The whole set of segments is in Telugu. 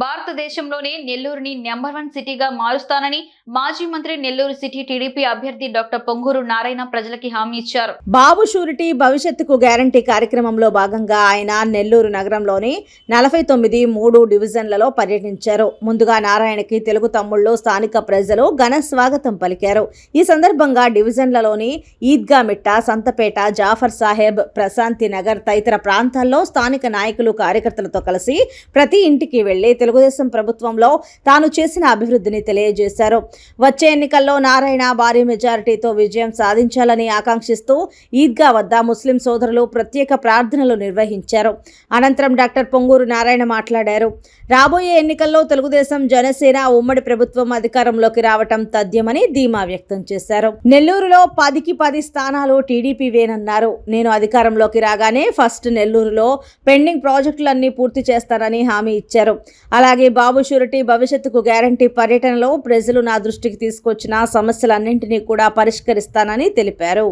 భారతదేశంలోనే నెల్లూరుని నెంబర్ 1 సిటీగా మారుస్తానని మాజీ మంత్రి నెల్లూరు సిటీ టీడీపీ అభ్యర్థి డాక్టర్ పొంగూరు నారాయణ ప్రజలకి హామీ ఇచ్చారు. బాబు షూరిటీ భవిష్యత్తుకు గ్యారంటీ కార్యక్రమంలో భాగంగా ఆయన నెల్లూరు నగరంలోని 49 డివిజన్లలో పర్యటించారు. ముందుగా నారాయణకి తెలుగు తమ్ముళ్ళు స్థానిక ప్రజలు ఘన స్వాగతం పలికారు. ఈ సందర్భంగా డివిజన్లలోని ఈద్గా మిట్ట, సంతపేట, జాఫర్ సాహెబ్, ప్రశాంతి నగర్ తదితర ప్రాంతాల్లో స్థానిక నాయకులు కార్యకర్తలతో కలిసి ప్రతి ఇంటికి వెళ్లి తెలుగుదేశం ప్రభుత్వంలో తాను చేసిన అభివృద్ధిని తెలియజేశారు. వచ్చే ఎన్నికల్లో నారాయణ భారీ మెజారిటీతో విజయం సాధించాలని ఆకాంక్షిస్తూ ఈద్గా వద్ద ముస్లిం సోదరులు ప్రత్యేక ప్రార్థనలు నిర్వహించారు. అనంతరం డాక్టర్ పొంగూరు నారాయణ మాట్లాడారు. రాబోయే ఎన్నికల్లో తెలుగుదేశం, జనసేన ఉమ్మడి ప్రభుత్వం అధికారంలోకి రావటం తథ్యమని ధీమా వ్యక్తం చేశారు. నెల్లూరులో 10కి 10 స్థానాలు టీడీపీవేనన్నారు. నేను అధికారంలోకి రాగానే ఫస్ట్ నెల్లూరులో పెండింగ్ ప్రాజెక్టులన్నీ పూర్తి చేస్తానని హామీ ఇచ్చారు. అలాగే బాబు షూరిటీ భవిష్యత్తుకు గ్యారంటీ పర్యటనలో ప్రజలు నా దృష్టికి తీసుకొచ్చిన సమస్యలన్నింటినీ కూడా పరిష్కరిస్తానని తెలిపారు.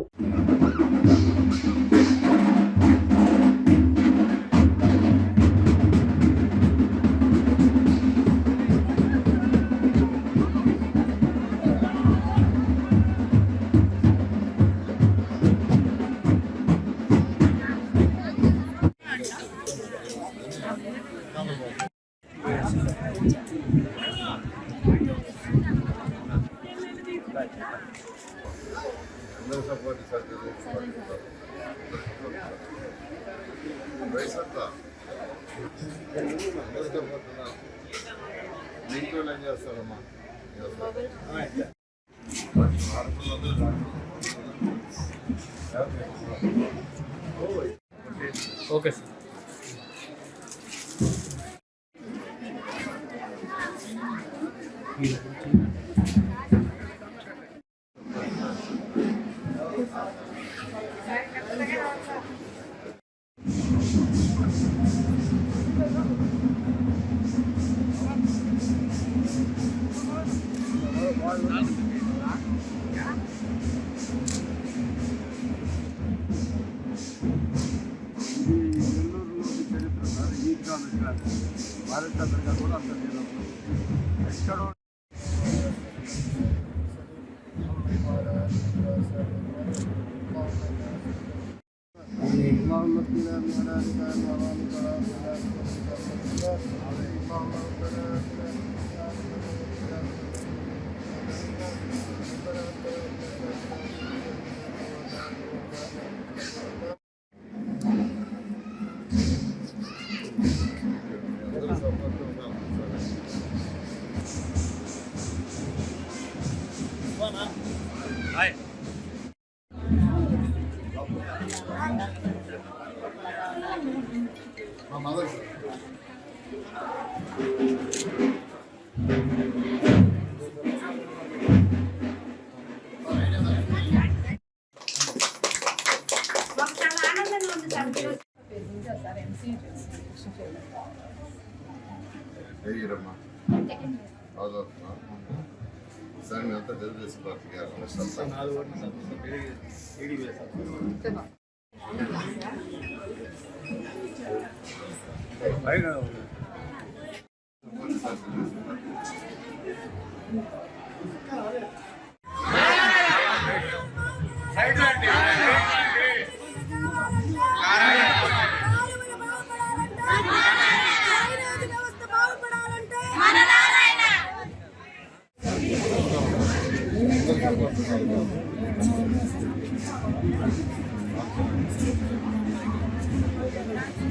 Okay sir. భారతదేశంగా కూడా అంత ఎక్కడో సార్ మేమంతా తెలుగుదేశం పార్టీగా